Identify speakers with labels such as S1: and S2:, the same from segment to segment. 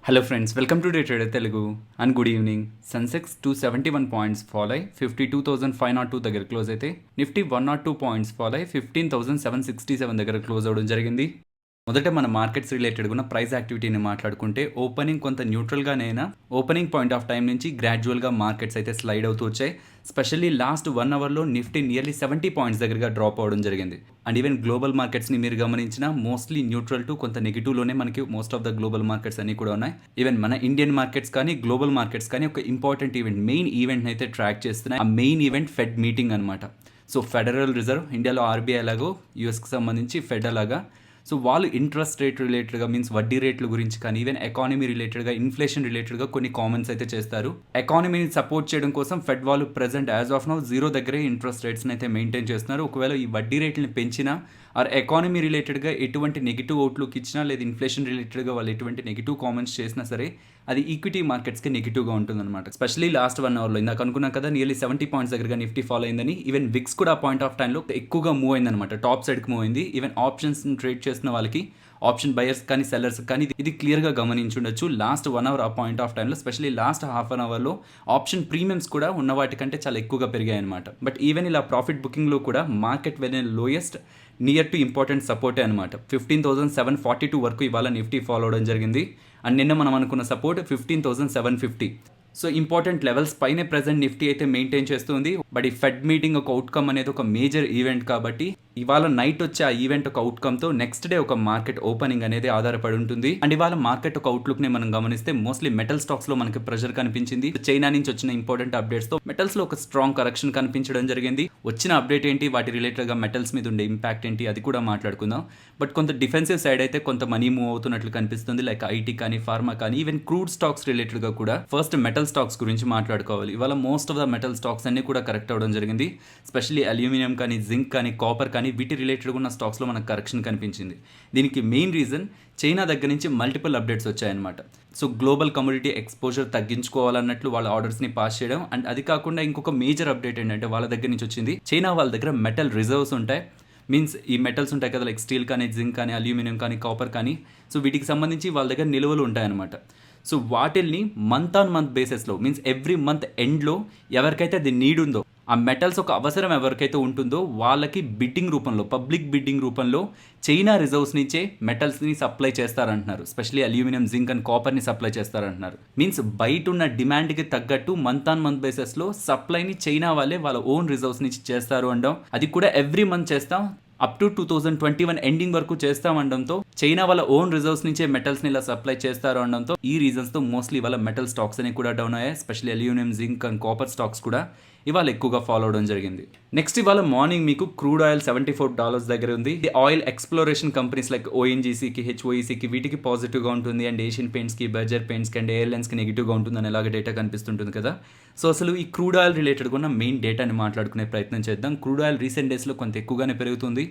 S1: Hello friends, welcome to day trader Telugu and good evening. Sensex 271 points fall అయి 52,502 దగ్గర close అయితే, Nifty 102 points fall అయి 15,767 దగ్గర క్లోజ్ అవ్వడం జరిగింది. మొదట మన మార్కెట్స్ రిలేటెడ్ ఉన్న ప్రైస్ యాక్టివిటీని మాట్లాడుకుంటే, ఓపెనింగ్ కొంత న్యూట్రల్గానైనా ఓపెనింగ్ పాయింట్ ఆఫ్ టైం నుంచి గ్రాడ్యువల్గా మార్కెట్స్ అయితే స్లైడ్ అవుతూ వచ్చాయి. స్పెషల్లీ లాస్ట్ 1 అవర్లో నిఫ్టీ నియర్లీ 70 పాయింట్స్ దగ్గరగా డ్రాప్ అవ్వడం జరిగింది. అండ్ ఈవెన్ గ్లోబల్ మార్కెట్స్ని మీరు గమనించినా మోస్ట్లీ న్యూట్రల్ టు కొంత నెగిటివ్లోనే మనకి most of the global markets అన్ని కూడా ఉన్నాయి. ఈవెన్ మన ఇండియన్ మార్కెట్స్ కానీ గ్లోబల్ మార్కెట్స్ కానీ ఒక ఇంపార్టెంట్ ఈవెంట్, మెయిన్ ఈవెంట్ని అయితే ట్రాక్ చేస్తున్నాయి. ఆ మెయిన్ ఈవెంట్ ఫెడ్ మీటింగ్ అనమాట. సో ఫెడరల్ రిజర్వ్, ఇండియాలో ఆర్బీఐ లాగో యూఎస్కి సంబంధించి ఫెడ్ అలాగా, సో వాళ్ళు ఇంట్రెస్ట్ రేట్ రిలేటెడ్గా మీన్స్ వడ్డీ రేట్ల గురించి కానీ ఈవెన్ ఎకానమీ రిలేటెడ్గా, ఇన్ఫ్లేషన్ రిలేటెడ్గా కొన్ని కామెంట్స్ అయితే చేస్తారు. ఎకానమీని సపోర్ట్ చేయడం కోసం ఫెడ్ వాళ్ళు ప్రెజెంట్ యాజ్ ఆఫ్ నౌ 0 దగ్గరే ఇంట్రెస్ట్ రేట్స్ని అయితే మెయింటైన్ చేస్తున్నారు. ఒకవేళ ఈ వడ్డీ రేట్లని పెంచినా ఆర్ ఎకానమీ రిలేటెడ్గా ఎటువంటి నెగిటివ్ అవుట్లుక్ ఇచ్చినా, లేదా ఇన్ఫ్లేషన్ రిలేటెడ్గా వాళ్ళు ఎటువంటి నెగిటివ్ కామెంట్స్ చేసినా సరే అది ఈక్విటీ మార్కెట్స్కి నెగిటివ్గా ఉంటుందన్నమాట. స్పెషల్లీ లాస్ట్ 1 అవర్లో ఇందాక అనుకున్నాం కదా, నియర్లీ 70 పాయింట్స్ దగ్గరగా నిఫ్టీ ఫాలో అయిందని. ఈవెన్ విక్స్ కూడా పాయింట్ ఆఫ్ టైంలో ఎక్కువగా మూవ్ అయిందనమాట, టాప్ సైడ్కి మూవ్ అయింది. ఈవెన్ ఆప్షన్స్ ట్రేడ్ చేసిన వాళ్ళకి, ఆప్షన్ బయర్స్ కానీ సెల్లర్స్ కానీ ఇది క్లియర్గా గమనించుండొచ్చు. లాస్ట్ 1 అవర్ ఆ పాయింట్ ఆఫ్ టైంలో, స్పెషల్లీ లాస్ట్ హాఫ్ అన్ అవర్లో ఆప్షన్ ప్రీమియమ్స్ కూడా ఉన్న వాటికంటే చాలా ఎక్కువగా పెరిగాయి అనమాట. బట్ ఈవెన్ ఇలా ప్రాఫిట్ బుకింగ్లో కూడా మార్కెట్ వెళ్ళిన లోయెస్ట్ నియర్ టు ఇంపార్టెంట్ సపోర్టే అనమాట. 15,742 వరకు ఇవాళ నిఫ్టీ ఫాలో అవడం జరిగింది. అండ్ నిన్న మనం అనుకున్న సపోర్ట్ 15,750. సో ఇంపార్టెంట్ లెవెల్స్ పైనే ప్రెసెంట్ నిఫ్టీ అయితే మెయింటైన్ చేస్తుంది. బట్ ఈ ఫెడ్ మీటింగ్ ఒక అవుట్కమ్ అనేది ఒక మేజర్ ఈవెంట్ కాబట్టి ఇవాళ నైట్ వచ్చే ఆ ఈవెంట్ ఒక అవుట్కమ్తో నెక్స్ట్ డే ఒక మార్కెట్ ఓపెనింగ్ అనేది ఆధారపడి ఉంటుంది. అండ్ ఇవాళ మార్కెట్ ఒక అవుట్లుక్ని మనం గమనిస్తే మోస్ట్లీ మెటల్ స్టాక్స్లో మనకి ప్రెషర్ కనిపించింది. చైనా నుంచి వచ్చిన ఇంపార్టెంట్ అప్డేట్స్తో మెటల్స్లో ఒక స్ట్రాంగ్ కరెక్షన్ కనిపించడం జరిగింది. వచ్చిన అప్డేట్ ఏంటి, వాటి రిలేటెడ్గా మెటల్స్ మీద ఉండే ఇంపాక్ట్ ఏంటి, అది కూడా మాట్లాడుకుందాం. బట్ కొంత డిఫెన్సివ్ సైడ్ అయితే కొంత మనీ మూవ్ అవుతున్నట్లు కనిపిస్తుంది. లైక్ ఐటీ కానీ, ఫార్మా కానీ, ఈవెన్ క్రూడ్ స్టాక్స్ రిలేటెడ్గా కూడా. ఫస్ట్ మెటల్ స్టాక్స్ గురించి మాట్లాడుకోవాలి. ఇవాళ most of the metal stocks అన్ని కూడా కరెక్ట్ అవ్వడం జరిగింది. స్పెషల్లీ అల్యూమినియం కానీ, జింక్ కానీ, కాపర్ కానీ, వీటి రిలేటెడ్గా ఉన్న స్టాక్స్లో మనకు కరెక్షన్ కనిపించింది. దీనికి మెయిన్ రీజన్ చైనా దగ్గర నుంచి మల్టిపుల్ అప్డేట్స్ వచ్చాయన్నమాట. సో గ్లోబల్ కమోడిటీ ఎక్స్పోజర్ తగ్గించుకోవాలన్నట్లు వాళ్ళ ఆర్డర్స్ని పాస్ చేయడం. అండ్ అది కాకుండా ఇంకొక మేజర్ అప్డేట్ ఏంటంటే వాళ్ళ దగ్గర నుంచి వచ్చింది, చైనా వాళ్ళ దగ్గర మెటల్ రిజర్వ్స్ ఉంటాయి. మీన్స్ ఈ మెటల్స్ ఉంటాయి కదా, లైక్ స్టీల్ కానీ, జింక్ కానీ, అల్యూమినియం కానీ, కాపర్ కానీ. సో వీటికి సంబంధించి వాళ్ళ దగ్గర నిల్వలు ఉంటాయన్నమాట. సో వాటిల్ని మంత్ ఆన్ మంత్ బేసిస్లో, మీన్స్ ఎవ్రీ మంత్ ఎండ్లో ఎవరికైతే అది నీడ్ ఉందో, ఆ మెటల్స్ ఒక అవసరం ఎవరికైతే ఉంటుందో వాళ్ళకి బిడ్డింగ్ రూపంలో, పబ్లిక్ బిడ్డింగ్ రూపంలో చైనా రిజర్వ్స్ నుంచే మెటల్స్ని సప్లై చేస్తారంటున్నారు. స్పెషల్లీ అల్యూమినియం, జింక్ అండ్ కాపర్ని సప్లై చేస్తారంటున్నారు. మీన్స్ బయట ఉన్న డిమాండ్కి తగ్గట్టు మంత్ ఆన్ మంత్ బేసిస్లో సప్లైని చైనా వాళ్ళే వాళ్ళ ఓన్ రిజర్వ్స్ నుంచి చేస్తారు అనడం. అది కూడా ఎవ్రీ మంత్ చేస్తాం, అప్ టు 2021 ఎండింగ్ వరకు చేస్తామనడంతో, చైనా వాళ్ళ ఓన్ రిజర్వ్స్ నుంచే మెటల్స్ని ఇలా సప్లై చేస్తారు అనడంతో ఈ రీజన్స్తో మోస్ట్లీ వాళ్ళ మెటల్ స్టాక్స్ అని కూడా డౌన్ అయ్యాయి. Specially aluminium, zinc and copper stocks కూడా ఇవాళ ఎక్కువగా ఫాలో అవడం జరిగింది. నెక్స్ట్ ఇవాళ మార్నింగ్ మీకు క్రూడ్ ఆయిల్ $74 దగ్గర ఉంది. ఇది ఆయిల్ ఎక్స్ప్లోరేషన్ కంపెనీస్ లైక్ ఓఎన్జీసీకి, హెచ్ఓఈసీకి వీటికి పాజిటివ్గా ఉంటుంది. అండ్ ఏషియన్ పెయింట్స్కి, బర్జర్ పెయింట్స్కి అండ్ ఎయిర్లైన్స్కి నెగిటివ్గా ఉంటుందని ఎలాగ డేటా కనిపిస్తుంటుంది కదా. సో అసలు ఈ క్రూడ్ ఆయిల్ రిలేటెడ్గా ఉన్న మెయిన్ డేటాని మాట్లాడుకునే ప్రయత్నం చేద్దాం. క్రూడ్ ఆయిల్ రీసెంట్ డేస్లో కొంత ఎక్కువగానే పెరుగుతుంది.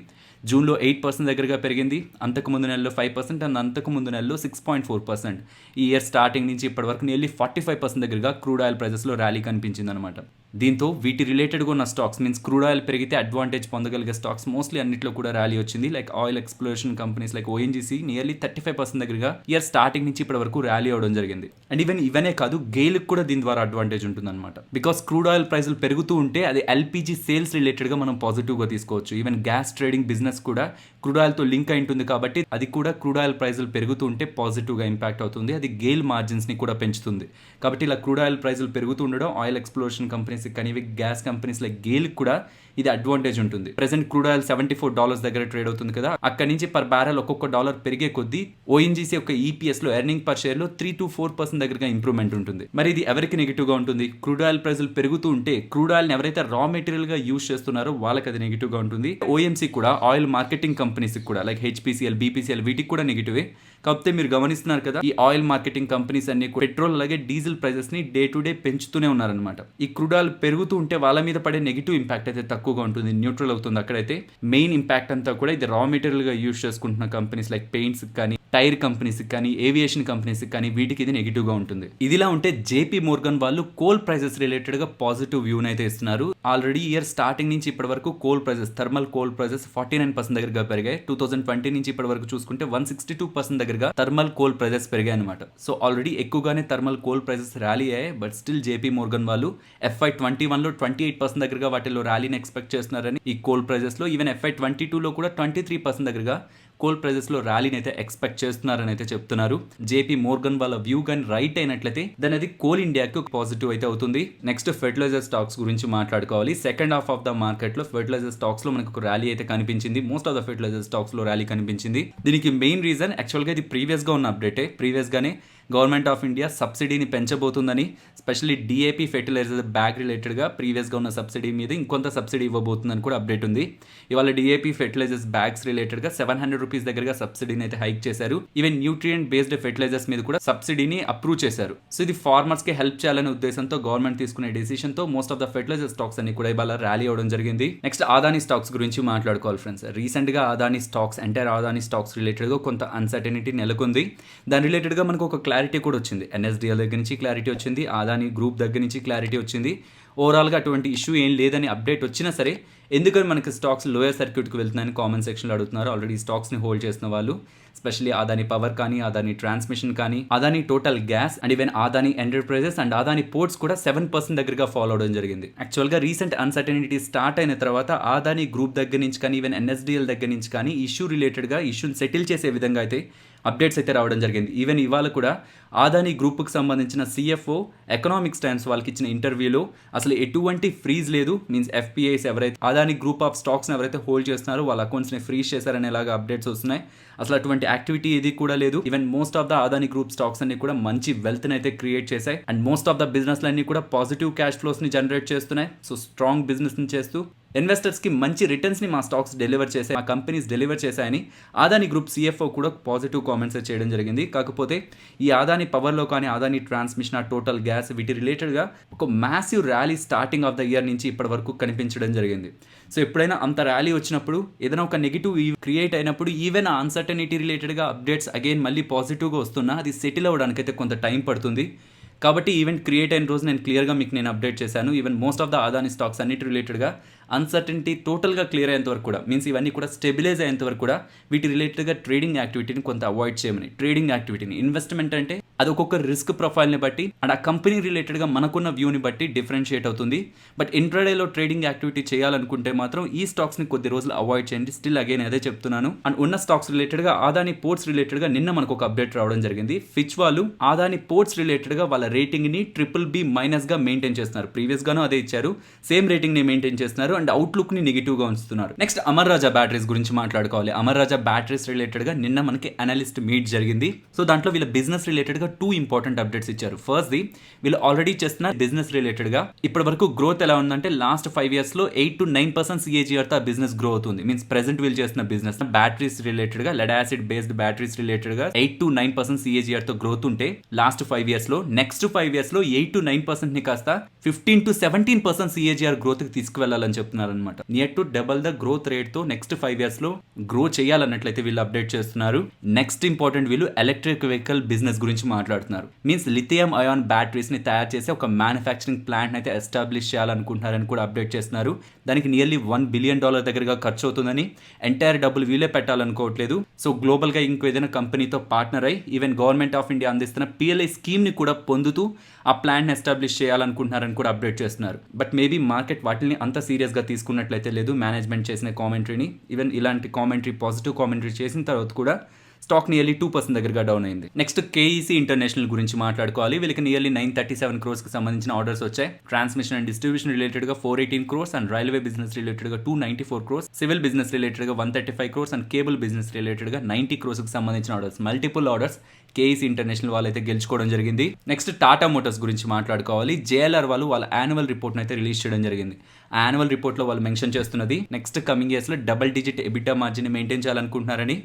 S1: జూన్లో 8% దగ్గరగా పెరిగింది, అంతకుముందు నెలలో 5% అండ్ అంతకుముందు నెలలో 6.4%. ఈ ఇయర్ స్టార్టింగ్ నుంచి ఇప్పటి వరకు నియర్లీ 45% దగ్గరగా క్రూడ్ ఆయిల్ ప్రైజెస్లో ర్యాలీ కనిపించింది అనమాట. దీంతో వీటి రిలేటెడ్గా ఉన్న స్టాక్స్, మీన్స్ క్రూడ్ ఆయిల్ పెరిగితే అడ్వాంటేజ్ పొందగలిగే స్టాక్స్ మోస్ట్లీ అన్నింటిలో కూడా ర్యాలీ వచ్చింది. Like oil exploration companies like ONGC nearly 35% దగ్గరగా ఇయర్ స్టార్టింగ్ నుంచి ఇప్పటి వరకు ర్యాలీ అవడం జరిగింది. అండ్ ఈవెన్ ఇవనే కాదు, గెయిల్కి కూడా దీని ద్వారా అడ్వాంటేజ్ ఉంటుందన్నమాట. బికాస్ క్రూడ్ ఆయిల్ ప్రైజులు పెరుగుతూ ఉంటే అది ఎల్పీజీ సేల్స్ రిలేటెడ్గా మనం పాజిటివ్గా తీసుకోవచ్చు. ఈవెన్ గ్యాస్ ట్రేడింగ్ బిజినెస్ కూడా క్రూడ్ ఆయిల్తో లింక్ అయి ఉంటుంది కాబట్టి అది కూడా క్రూడ్ ఆయిల్ ప్రైజులు పెరుగుతూ ఉంటే పాజిటివ్గా ఇంపాక్ట్ అవుతుంది. అది గెయిల్ మార్జిన్స్ని కూడా పెంచుతుంది. కాబట్టి ఇలా క్రూడ్ ఆయిల్ ప్రైజులు పెరుగుతూ ఉండడం ఆయిల్ ఎక్స్ప్లోరేషన్ కంపెనీస్ కానీ, గ్యాస్ కంపెనీస్ లైక్ గెయిల్కి కూడా ఇది అడ్వాంటేజ్ ఉంటుంది. ప్రెసెంట్ క్రూడ్ ఆయిల్ $74 దగ్గర ట్రేడ్ అవుతుంది కదా, అక్కడి నుంచి పర్ బ్యారెల్ ఒక్కొక్క డాలర్ పెరిగే కొద్దీ ఓఎన్జీసీ యొక్క ఈపీఎస్లో, ఎర్నింగ్ పర్ షేర్లో 3 to 4% దగ్గరగా ఇంప్రూవ్మెంట్ ఉంటుంది. మరి ఇది ఎవరికి నెగిటివ్గా ఉంటుంది? క్రూడ్ ఆయిల్ ప్రైజులు పెరుగుతూ ఉంటే క్రూడ్ ఆయిల్ని ఎవరైతే రా మెటీరియల్గా యూజ్ చేస్తున్నారో వాళ్ళకి అది నెగిటివ్గా ఉంటుంది. ఓఎంసీ కూడా, ఆయిల్ మార్కెటింగ్ కంపెనీస్కి కూడా లైక్ హెచ్పీసీఎల్, బీపీసీఎల్ వీటికి కూడా నెగిటివే. కాకపోతే మీరు గమనిస్తున్నారు కదా, ఈ ఆయిల్ మార్కెటింగ్ కంపెనీస్ అన్ని పెట్రోల్ అలాగే డీజిల్ ప్రైజెస్ ని డే టు డే పెంచుతూనే ఉన్నారనమాట. ఈ క్రూడ్ ఆయిల్ పెరుగుతూ ఉంటే వాళ్ళ మీద పడే నెగిటివ్ ఇంపాక్ట్ అయితే తక్కువగా ఉంటుంది, న్యూట్రల్ అవుతుంది. అక్కడైతే మెయిన్ ఇంపాక్ట్ అంతా కూడా ఇది రా మెటీరియల్ గా యూజ్ చేసుకుంటున్న కంపెనీస్ లైక్ పెయింట్స్ కానీ, టైర్ కంపెనీస్కి కానీ ఏవియేషన్ కంపెనీస్కి కానీ వీటికి ఇది నెగిటివ్గా ఉంటుంది. ఇదిలా ఉంటే జేపీ మోర్గన్ వాళ్ళు కోల్ ప్రైజెస్ రిలేటెడ్గా పాజిటివ్ వ్యూని అయితే ఇస్తున్నారు. ఆల్రెడీ ఇయర్ స్టార్టింగ్ నుంచి ఇప్పటి వరకు coal prices, thermal coal prices 49% దగ్గరగా పెరిగాయి. 2020 నుంచి ఇప్పటి వరకు చూసుకుంటే 162% దగ్గరగా థర్మల్ కోల్ ప్రైజెస్ పెరిగాయి అనమాట. సో ఆల్రెడీ ఎక్కువగానే థర్మల్ కోల్ ప్రైజెస్ ర్యాలీ అయ్యాయి. బట్ స్టిల్ జేపీ మోర్గన్ వాళ్ళు FY21లో 28% దగ్గరగా వాటిలో ర్యాలీని ఎక్స్పెక్ట్ చేస్తున్నారని ఈ కోల్ ప్రైజెస్లో, ఈవెన్ FY22లో కూడా 23% దగ్గరగా కోల్ ప్రైజెస్లో ర్యాలీని అయితే ఎక్స్పెక్ట్ చేస్తున్నారని అయితే చెప్తున్నారు. జేపీ మోర్గన్ వాళ్ళ వ్యూ కానీ రైట్ అయినట్లయితే దాని అది కోల్ ఇండియాకి ఒక పాజిటివ్ అయితే అవుతుంది. నెక్స్ట్ ఫెర్టిలైజర్ స్టాక్స్ గురించి మాట్లాడుకోవాలి. సెకండ్ హాఫ్ ఆఫ్ ద మార్కెట్లో ఫెర్టిలైజర్ స్టాక్స్లో మనకు ఒక ర్యాలీ అయితే కనిపించింది. మోస్ట్ ఆఫ్ ద ఫెర్టిలైజర్ స్టాక్స్లో ర్యాలీ కనిపించింది. దీనికి మెయిన్ రీజన్ యాక్చువల్గా ఇది ప్రీవియస్గా ఉన్న అప్డేటే. ప్రీవియస్గానే గవర్నమెంట్ ఆఫ్ ఇండియా సబ్సిడీని పెంచబోతుందని, స్పెషల్లీ డిఏపి ఫెర్టిలైజర్ బ్యాగ్ రిలేటెడ్గా ప్రీవియస్గా ఉన్న సబ్సిడీ మీద ఇంకొంత సబ్సిడీ ఇవ్వబోతుందని కూడా అప్డేట్ ఉంది. ఇవాళ డిఏపి ఫెర్టిలైజర్స్ బ్యాగ్స్ రిలేటెడ్గా 700 రూపీస్ దగ్గరగా సబ్సిడీని అయితే హైక్ చేశారు. ఈవెన్ న్యూట్రియంట్ బేస్డ్ ఫెర్టిలైజర్స్ మీద కూడా సబ్సిడీని అప్రూవ్ చేశారు. సో ఇది ఫార్మర్స్కి హెల్ప్ చేయాలనే ఉద్దేశంతో గవర్నమెంట్ తీసుకునే డెసిషన్తో most of the fertiliser stocks అన్ని కూడా ఇవాళ ర్యాలీ అవడం జరిగింది. నెక్స్ట్ అదానీ స్టాక్స్ గురించి మాట్లాడుకోవాలి ఫ్రెండ్స్. రీసెంట్గా Adani stocks, entire Adani stocks రిలేటెడ్గా కొంత అన్సర్టనిటీ నెలకొంది. దాని రిలేటెడ్గా మనకు ఒక క్లారిటీ కూడా వచ్చింది. NSDL దగ్గర నుంచి క్లారిటీ వచ్చింది, అదానీ గ్రూప్ దగ్గర నుంచి క్లారిటీ వచ్చింది. ఓవరాల్గా అటువంటి ఇష్యూ ఏం లేదని అప్డేట్ వచ్చినా సరే ఎందుకని మనకి స్టాక్స్ లోయర్ సర్క్యూట్కి వెళ్తున్నాయని కామెంట్ సెక్షన్లో అడుగుతున్నారు. ఆల్రెడీ స్టాక్స్ని హోల్డ్ చేసిన వాళ్ళు, స్పెషల్లీ అదానీ పవర్ కానీ, అదానీ ట్రాన్స్మిషన్ కానీ, Adani total gas and even Adani enterprises and Adani ports కూడా 7% దగ్గరగా ఫాలో అవడం జరిగింది. యాక్చువల్గా రీసెంట్ అన్సర్టనిటీ స్టార్ట్ అయిన తర్వాత అదానీ గ్రూప్ దగ్గర నుంచి కానీ, ఈవెన్ NSDL దగ్గర నుంచి కానీ ఇష్యూ రిలేటెడ్గా ఇష్యూని సెటిల్ చేసే విధంగా అయితే అప్డేట్స్ అయితే రావడం జరిగింది. ఈవెన్ ఇవాళ కూడా అదానీ గ్రూప్కి సంబంధించిన CFO ఎకనామిక్స్ టైమ్స్ వాళ్ళకి ఇచ్చిన ఇంటర్వ్యూలో అసలు ఎటువంటి ఫ్రీజ్ లేదు, మీన్స్ FPIs ఎవరైతే అదానీ గ్రూప్ ఆఫ్ స్టాక్స్ని ఎవరైతే హోల్డ్ చేస్తున్నారో వాళ్ళ అకౌంట్స్ని ఫ్రీజ్ చేశారనేలాగా అప్డేట్స్ వస్తున్నాయి. అసలు అటువంటి యాక్టివిటీ ఏది కూడా లేదు. Even most of the Adani group stocks అన్ని కూడా మంచి వెల్త్ని అయితే క్రియేట్ చేశాయి అండ్ మోస్ట్ ఆఫ్ ద బిజినెస్లు అన్ని కూడా పాజిటివ్ క్యాష్ ఫ్లోస్ని జనరేట్ చేస్తున్నాయి. సో స్ట్రాంగ్ బిజినెస్ని చేస్తూ ఇన్వెస్టర్స్కి మంచి రిటర్న్స్ని మా స్టాక్స్ డెలివర్ చేశాయి, మా కంపెనీస్ డెలివర్ చేశాయని అదానీ గ్రూప్ CFO కూడా పాజిటివ్ కామెంట్స్ చేయడం జరిగింది. కాకపోతే ఈ అదానీ పవర్లో కానీ, అదానీ ట్రాన్స్మిషన్, టోటల్ గ్యాస్ వీటి రిలేటెడ్గా ఒక massive rally starting of the year నుంచి ఇప్పటి వరకు కనిపించడం జరిగింది. సో ఎప్పుడైనా అంత ర్యాలీ వచ్చినప్పుడు, ఏదైనా ఒక నెగిటివ్ క్రియేట్ అయినప్పుడు, ఈవెన్ ఆ అన్సర్టనిటీ రిలేటెడ్గా అప్డేట్స్ అగైన్ మళ్ళీ పాజిటివ్గా వస్తున్నా అది సెటిల్ అవ్వడానికి అయితే కొంత టైం పడుతుంది. కాబట్టి ఈవెంట్ క్రియేట్ అయిన రోజు నేను క్లియర్గా మీకు నేను అప్డేట్ చేశాను. Even most of the Adani stocks అన్నిటి రిలేటెడ్గా అన్సర్టనిటీ టోటల్గా క్లియర్ అయ్యేంత వరకు కూడా, మీన్స్ ఇవన్నీ కూడా స్టెబిలైజ్ అయ్యేంత వరకు కూడా వీటి రిలేటెడ్గా ట్రేడింగ్ యాక్టివిటీని కొంత అవాయిడ్ చేయమని. ట్రేడింగ్ యాక్టివిటీని, ఇన్వెస్ట్మెంట్ అంటే అది ఒక్కొక్క రిస్క్ ప్రొఫైల్ని బట్టి అండ్ ఆ కంపెనీ రిలేటెడ్గా మనకున్న వ్యూని బట్టి డిఫరెన్షియేట్ అవుతుంది. బట్ ఇంట్రాడేలో ట్రేడింగ్ యాక్టివిటీ చేయాలనుకుంటే మాత్రం ఈ స్టాక్స్ని కొద్ది రోజులు అవాయిడ్ చేయండి. స్టిల్ అగైన్ అదే చెప్తున్నాను. అండ్ ఉన్న స్టాక్స్ రిలేటెడ్గా అదానీ పోర్ట్స్ రిలేటెడ్గా నిన్న మనకు ఒక అప్డేట్ రావడం జరిగింది. ఫిచ్ వాళ్ళు అదానీ పోర్ట్స్ రిలేటెడ్గా వాళ్ళ రేటింగ్ని BBB- మెయింటైన్ చేస్తున్నారు. ప్రీవియస్గాను అదే ఇచ్చారు, సేమ్ రేటింగ్ని మెయింటైన్ చేస్తున్నారు అండ్ అవుట్లుక్ని నెగిటివ్గా ఉంచుతున్నారు. నెక్స్ట్ అమర్ రాజా బ్యాటరీస్ గురించి మాట్లాడుకోవాలి. అమర్ రాజా బ్యాటరీస్ రిలేటెడ్గా నిన్న మనకి అనలిస్ట్ మీట్ జరిగింది. సో దాంట్లో వీళ్ళ బిజినెస్ రిలేటెడ్గా 2 ఇంపార్టెంట్ అప్డేట్స్ ఇచ్చారు. ఫస్ట్ది, వీళ్ళు ఆల్రెడీ చేస్తున్న బిజినెస్ రిలేటెడ్గా ఇప్పటి వరకు గ్రోత్ ఎలా ఉందంటే లాస్ట్ 5 yearsలో 8 to 9% CAGRతో ఆ బిజినెస్ గ్రో అవుతుంది. మీన్స్ ప్రెసెంట్ వీళ్ళు చేస్తున్న బిజినెస్ బ్యాటరీస్ రిలేటెడ్గా, లెడ్ యాసిడ్ బేస్డ్ బ్యాటరీస్ రిలేటెడ్గా 8 to 9% CAGRతో గ్రోత్ ఉంటే లాస్ట్ 5 yearsలో, నెక్స్ట్ 5 yearsలో 8 to 9%ని కాస్త 15 to 17% CAGR గ్రోత్కి తీసుకువెళ్ళాలని చెప్తున్నారు అనమాట. Near to double the growth రేట్తో నెక్స్ట్ 5 yearsలో గ్రో చేయాలన్నట్లయితే వీళ్ళు అప్డేట్ చేస్తున్నారు. నెక్స్ట్ ఇంపార్టెంట్, వీళ్ళు ఎలక్ట్రిక్ వెహికల్ బిజినెస్ గురించి మాట్లాడుతున్నారు. మీన్స్ లిథియం అయాన్ బ్యాటరీస్ ని తయారు చేసి ఒక మ్యానుఫ్యాక్చరింగ్ ప్లాంట్ అయితే ఎస్టాబ్లిష్ చేయాలనుకుంటున్నారని కూడా అప్డేట్ చేస్తున్నారు. దానికి నియర్లీ $1 billion దగ్గరగా ఖర్చు అవుతుందని, ఎంటైర్ డబ్బులు వీళ్ళే పెట్టాలనుకోవట్లేదు. సో గ్లోబల్ గా ఇంకో ఏదైనా కంపెనీతో పార్ట్నర్ అయ్యి ఈవెన్ గవర్నమెంట్ ఆఫ్ ఇండియా అందిస్తున్న PLI స్కీమ్ ని కూడా పొందుతూ ఆ ప్లాన్ ఎస్టాబ్లిష్ చేయాలనుకుంటున్నారని కూడా అప్డేట్ చేస్తున్నారు. బట్ మేబీ మార్కెట్ వాటిని అంత సీరియస్ గా తీసుకున్నట్లయితే లేదు. మేనేజ్మెంట్ చేసిన కామెంటరీని, ఈవెన్ ఇలాంటి కామెంటరీ, పాజిటివ్ కామెంటరీ చేసిన తర్వాత కూడా స్టాక్ నియర్లీ 2% దగ్గరగా డౌన్ అయింది. నెక్స్ట్ KEC ఇంటర్నేషనల్ గురించి మాట్లాడుకోవాలి. వీళ్ళకి నియర్లీ 937 crores కి సంబంధించిన ఆర్డర్స్ వచ్చాయి. ట్రాన్స్మిషన్ అండ్ డిస్ట్రిబ్యూషన్ రిలేటెడ్ గా 418 crores and railway business related గా 294 crores, సివిల్ బిజినెస్ రిలేటెడ్ గా 135 crores and cable business related గా 90 crores కి సంబంధించిన orders, multiple orders KEC international వాళ్ళైతే గెలుచుకోవడం జరిగింది. నెక్స్ట్ టాటా మోటార్స్ గురించి మాట్లాడుకోవాలి. JLR వాళ్ళు వాళ్ళ యాన్యువల్ రిపోర్ట్ అయితే రిలీజ్ చేయడం జరిగింది. ఆ యాన్యువల్ రిపోర్ట్ లో వాళ్ళు మెన్షన్ చేస్తున్నది నెక్స్ట్ కమింగ్ ఇయర్స్ లో double digit EBITDA margin maintain చేయాలనుకుంటున్నారని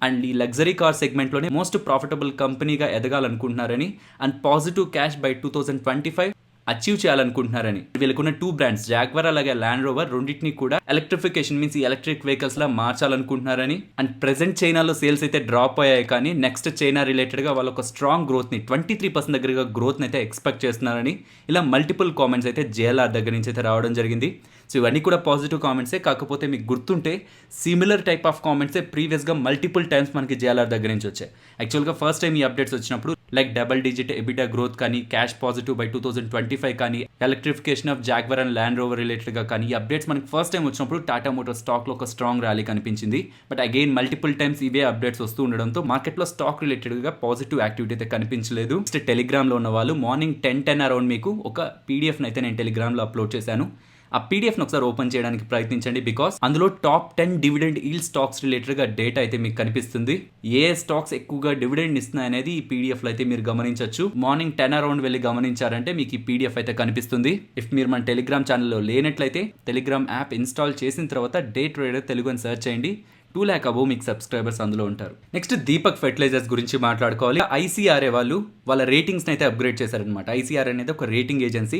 S1: అండ్ ఈ లగ్జరీ కార్ సెగ్మెంట్లోనే మోస్ట్ ప్రాఫిటబుల్ కంపెనీగా ఎదగాలనుకుంటున్నారని and positive cash by 2025 achieve చేయాలనుకుంటున్నారని. వీళ్ళకున్న 2 బ్రాండ్స్ జాగ్వర్ అలాగే ల్యాండ్ రోవర్ రెండింటిని కూడా ఎలక్ట్రిఫికేషన్ మీన్స్ ఎలక్ట్రిక్ వెహికల్స్ లా మార్చాలనుకుంటున్నారని. అండ్ ప్రెసెంట్ చైనాలో సేల్స్ అయితే డ్రాప్ అయ్యాయి, కానీ నెక్స్ట్ చైనా రిలేటెడ్ గా వాళ్ళు ఒక స్ట్రాంగ్ గ్రోత్ ని 23% దగ్గరగా గ్రోత్ ని అయితే ఎక్స్పెక్ట్ చేస్తున్నారని ఇలా మల్టిపుల్ కామెంట్స్ అయితే జేఎల్ఆర్ దగ్గర నుంచి అయితే రావడం జరిగింది. సో ఇవన్నీ కూడా పాజిటివ్ కామెంట్సే, కాకపోతే మీకు గుర్తుంటే సిమిలర్ టైప్ ఆఫ్ కామెంట్సే ప్రీవియస్గా మల్టిపుల్ టైమ్స్ మనకి జేఎల్ఆర్ దగ్గర నుంచి వచ్చాయి. యాక్చువల్గా ఫస్ట్ టైం ఈ అప్డేట్స్ వచ్చినప్పుడు like double digit EBITDA growth కానీ, క్యాష్ పాజిటివ్ బై 2025 కానీ, electrification of Jaguar and land rover రిలేటెడ్గా కానీ ఈ అప్డేట్స్ మనకి ఫస్ట్ టైం వచ్చినప్పుడు టాటా మోటార్ స్టాక్లో ఒక స్ట్రాంగ్ ర్యాలీ కనిపించింది. బట్ అగైన్ మల్టిపుల్ టైమ్స్ ఇవే అప్డేట్స్ వస్తూ ఉండడంతో మార్కెట్లో స్టాక్ రిలేటెడ్గా పాజిటివ్ యాక్టివిటీ అయితే కనిపించలేదు. నెక్స్ట్ టెలిగ్రామ్లో ఉన్న వాళ్ళు మార్నింగ్ 10 అరౌండ్ మీకు ఒక పీడిఎఫ్ని అయితే నేను టెలిగ్రామ్లో అప్లోడ్ చేశాను. ఆ పీడిఎఫ్ని ఒకసారి ఓపెన్ చేయడానికి ప్రయత్నించండి, బికాస్ అందులో టాప్ 10 డివిడెండ్ ఈల్డ్ స్టాక్స్ రిలేటెడ్గా డేటా అయితే మీకు కనిపిస్తుంది. ఏ స్టాక్స్ ఎక్కువగా డివిడెండ్ ఇస్తున్నాయి అనేది ఈ పీడిఎఫ్లో అయితే మీరు గమనించవచ్చు. మార్నింగ్ 10 అరౌండ్ వెళ్ళి గమనించారంటే మీకు ఈ పీడిఎఫ్ అయితే కనిపిస్తుంది. ఇఫ్ మీరు మన టెలిగ్రామ్ ఛానల్లో లేనట్లయితే టెలిగ్రామ్ యాప్ ఇన్స్టాల్ చేసిన తర్వాత డే ట్రేడర్ తెలుగు అని సెర్చ్ చేయండి. 2 lakh అబోవ్ మీకు సబ్స్క్రైబర్స్ అందులో ఉంటారు. నెక్స్ట్ దీపక్ ఫెర్టిలైజర్స్ గురించి మాట్లాడుకోవాలి. ఐసీఆర్ఏ వాళ్ళ రేటింగ్స్ని అయితే అప్గ్రేడ్ చేశారనమాట. ఐసీఆర్ఏ అనేది ఒక రేటింగ్ ఏజెన్సీ.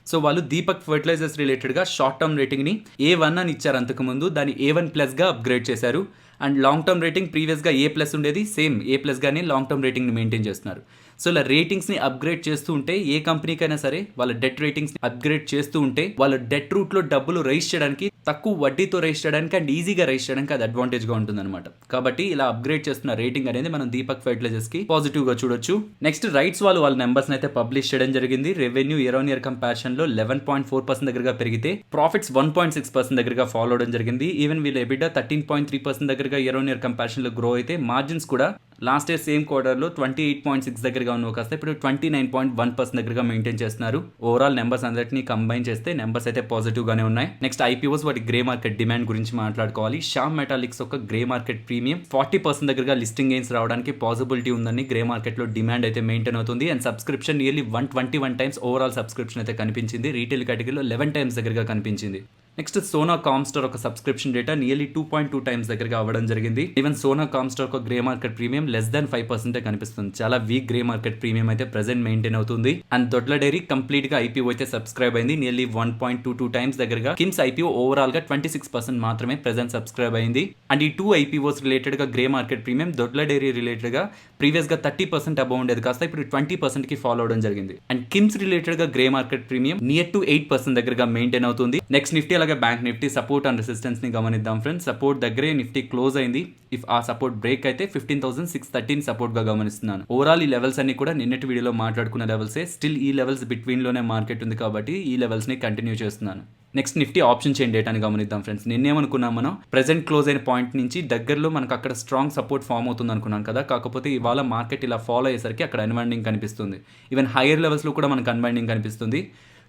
S1: సో వాళ్ళు దీపక్ ఫెర్టిలైజర్స్ రిలేటెడ్గా షార్ట్ టర్మ్ రేటింగ్ని A1 అని ఇచ్చారు అంతకుముందు, దాన్ని A1+గా అప్గ్రేడ్ చేశారు. అండ్ లాంగ్ టర్మ్ రేటింగ్ ప్రీవియస్గా A+ ఉండేది, సేమ్ A+గానే లాంగ్ టర్మ్ రేటింగ్ని మెయింటైన్ చేస్తున్నారు. సో ఇలా రేటింగ్స్ని అప్గ్రేడ్ చేస్తూ ఉంటే ఏ కంపెనీకైనా సరే వాళ్ళ డెట్ రేటింగ్స్ని అప్గ్రేడ్ చేస్తూ ఉంటే వాళ్ళ డెట్ రూట్లో డబ్బులు రైజ్ చేయడానికి, తక్కువ వడ్డీతో రైజ్ చేయడానికి అండ్ ఈజీగా రైజ్ చేయడానికి అది అడ్వాంటేజ్గా ఉంటుందన్నమాట. కాబట్టి ఇలా అప్గ్రేడ్ చేస్తున్న రేటింగ్ అనేది మనం దీపక్ ఫెర్టిలైజర్స్కి పాజిటివ్గా చూడొచ్చు. నెక్స్ట్ రైట్స్ వాళ్ళ నెంబర్స్ని అయితే పబ్లిష్ చేయడం జరిగింది. రెవెన్యూ ఇయర్ ఆన్ ఇయర్ కంపారిజన్లో 11.4% దగ్గరగా పెరిగితే, ప్రాఫిట్స్ 1.6% దగ్గరగా ఫాలో అవడం జరిగింది. ఈవెన్ వీళ్ళ ఎబిటా 13.3% దగ్గరగా ఇయర్ ఆన్ ఇయర్ కంపారిజన్లో గ్రో అయితే, మార్జిన్స్ కూడా లాస్ట్ ఇయర్ సేమ్ క్వార్టర్లో 28.6 దగ్గరగా ఉన్న కాస్త ఇప్పుడు 29.1% దగ్గరగా మెయింటైన్ చేస్తున్నారు. ఓవరాల్ నెంబర్స్ అందరినీ కంబైన్ చేస్తే నెంబర్స్ అయితే పాజిటివ్ గానే ఉన్నాయి. నెక్స్ట్ ఐపీఓస్ వాటి గ్రే మార్కెట్ డిమాండ్ గురించి మాట్లాడుకోవాలి. శ్యామ్ మెటాలిక్స్ ఒక గ్రే మార్కెట్ ప్రీమియం 40% దగ్గరగా లిస్టింగ్ గెయిన్స్ రావడానికి పాసిబిలిటీ ఉందని గ్రే మార్కెట్ లో డిమాండ్ అయితే మెయింటైన్ అవుతుంది. And subscription nearly 121 times overall subscription అయితే కనిపించింది. రీటైల్ కేటగిరీలో 11 టైమ్స్ దగ్గరగా కనిపించింది. నెక్స్ట్ సోనా కామ్స్టార్ ఒక సబ్స్క్రిప్షన్ డేటా నియర్లీ 2.2 టైమ్స్ దగ్గరగా అవ్వడం జరిగింది. ఈవెన్ సోనా కామ్స్టార్ ఒక గ్రే మార్కెట్ ప్రీమియం <5% కనిపిస్తుంది. చాలా వీక్ గ్రే మార్కెట్ ప్రీమియం అయితే ప్రెసెంట్ మెయింటైన్ అవుతుంది. అండ్ దొడ్ల డైరీ కంప్లీట్ గా ఐపీఓ అయితే సబ్స్క్రైబ్ అయింది నియర్లీ 1.22 టైమ్స్ దగ్గరగా. కిమ్స్ ఐపీఓ ఓవరాల్ గా 26% మాత్రమే ప్రెసెంట్ సబ్స్క్రైబ్ అయింది. అండ్ ఈ 2 ఐపీఓస్ రిలేటెడ్ గా గ్రే మార్కెట్ ప్రీమియం దొడ్ల డైరీ రిలేటెడ్ గా ప్రీవియస్ గా 30% అబౌవ్ ఉండేది కాస్త ఇప్పుడు 20% కి ఫాలో అవడం జరిగింది. అండ్ కిమ్స్ రిలేటెడ్ గా grey market premium near to 8% దగ్గరగా మెయింటైన్ అవుతుంది. నెక్స్ట్ నిఫ్టీ అలాగే bank Nifty support and resistance ని గమనిద్దాం ఫ్రెండ్స్. సపోర్ట్ దగ్గరే నిఫ్టీ క్లోజ్ అయింది. ఇఫ్ ఆ సపోర్ట్ బ్రేక్ అయితే 15,613 సపోర్ట్ గా గమనిస్తున్నాను. ఓవరాల్ ఈ లెవెల్స్ అన్ని కూడా నిన్నటి వీడియోలో మాట్లాడుకున్న లెవెల్సే. స్టిల్ ఈ లెవెల్స్ బిట్వీన్ లోనే మార్కెట్ ఉంది కాబట్టి ఈ లెవెల్స్ ని కంటిన్యూ చేస్తున్నాను. నెక్స్ట్ నిఫ్టీ ఆప్షన్ చైన్ డేటాని గమనిద్దాం ఫ్రెండ్స్. నిన్నేమనుకున్నాం మనం ప్రెసెంట్ క్లోజ్ అయిన పాయింట్ నుంచి దగ్గరలో మనకు అక్కడ స్ట్రాంగ్ సపోర్ట్ ఫామ్ అవుతుంది అనుకున్నాం కదా. కాకపోతే ఇవాళ మార్కెట్ ఇలా ఫాలో అయ్యేసరికి అక్కడ అన్వైండింగ్ కనిపిస్తుంది. ఈవెన్ హైయర్ లెవెల్స్లో కూడా మనకు అన్వైండింగ్ కనిపిస్తుంది.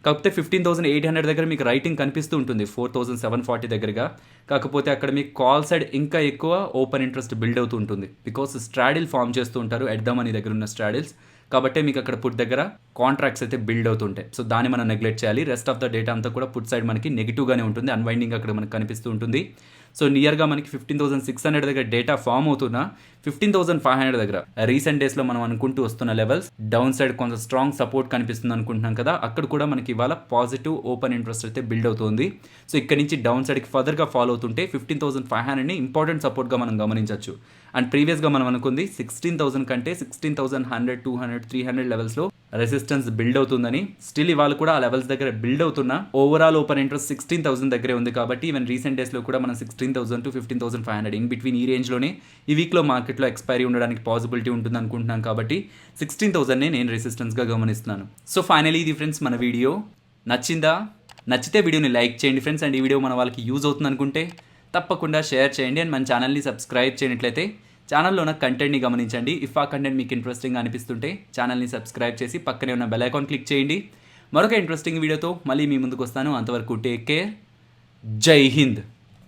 S1: కాకపోతే 15,800 దగ్గర మీకు రైటింగ్ కనిపిస్తూ ఉంటుంది 4,740 దగ్గరగా. కాకపోతే అక్కడ మీకు కాల్ సైడ్ ఇంకా ఎక్కువ ఓపెన్ ఇంట్రెస్ట్ బిల్డ్ అవుతూ ఉంటుంది. బికాస్ స్ట్రాడిల్ ఫామ్ చేస్తూ ఉంటారు ఎట్ ద మనీ దగ్గర ఉన్న స్ట్రాడిల్స్. కాబట్టి మీకు అక్కడ పుట్ దగ్గర కాంట్రాక్ట్స్ అయితే బిల్డ్ అవుతుంటాయి. సో దాన్ని మనం నెగ్లెక్ట్ చేయాలి. రెస్ట్ ఆఫ్ ద డేటా అంతా కూడా పుట్ సైడ్ మనకి నెగిటివ్గానే ఉంటుంది. అన్వైండింగ్ అక్కడ మనకు కనిపిస్తూ ఉంటుంది. సో నియర్గా మనకి 15,600 దగ్గర డేటా ఫామ్ అవుతున్నా 15,500 దగ్గర రీసెంట్ డేస్లో మనం అనుకుంటూ వస్తున్న లెవెల్స్ డౌన్ సైడ్ కొంత స్ట్రాంగ్ సపోర్ట్ కనిపిస్తుంది అనుకుంటున్నాం కదా. అక్కడ కూడా మనకి ఇవాళ పాజిటివ్ ఓపెన్ ఇంట్రెస్ట్ అయితే బిల్డ్ అవుతుంది. సో ఇక్కడ నుంచి డౌన్ సైడ్కి ఫర్దర్గా ఫాలో అవుతుంటే 15,500ని ఇంపార్టెంట్ సపోర్ట్గా మనం గమనించవచ్చు. అండ్ ప్రీవియస్గా మనం అనుకుంది 16,000 కంటే 16,100, 200, 300 లెవెల్స్లో రెసిస్టెన్స్ బిల్డ్ అవుతుందని. స్టిల్ ఇవాళ కూడా ఆ లెవెల్స్ దగ్గర బిల్డ్ అవుతున్నా ఓవరాల్ ఓపెన్ ఇంట్రెస్ట్ 16,000 దగ్గరే ఉంది. కాబట్టి ఈవెన్ రీసెంట్ డేస్లో కూడా మనం 16,000 to 15,500 ఇన్ బిట్వీన్ ఈ రేంజ్లోనే ఈ వీక్లో మార్కెట్లో ఎక్స్పైరీ ఉండడానికి పాసిబిలిటీ ఉంటుంది అనుకుంటున్నాను. కాబట్టి 16,000నే నేను రెసిస్టెన్స్గా గమనిస్తున్నాను. సో ఫైనలీ ఇది ఫ్రెండ్స్ మన వీడియో. నచ్చితే వీడియోని లైక్ చేయండి ఫ్రెండ్స్. అండ్ ఈ వీడియో మన వాళ్ళకి యూజ్ అవుతుంది అనుకుంటే తప్పకుండా షేర్ చేయండి. అండ్ మన ఛానల్ని సబ్స్క్రైబ్ చేయనట్లయితే ఛానల్లో ఉన్న కంటెంట్ని గమనించండి. ఇఫ్ ఆ కంటెంట్ మీకు ఇంట్రెస్టింగ్ అనిపిస్తుంటే ఛానల్ని సబ్స్క్రైబ్ చేసి పక్కనే ఉన్న బెల్ ఐకాన్ క్లిక్ చేయండి. మరొక ఇంట్రెస్టింగ్ వీడియోతో మళ్ళీ మీ ముందుకు వస్తాను. అంతవరకు టేక్ కేర్. జై హింద్.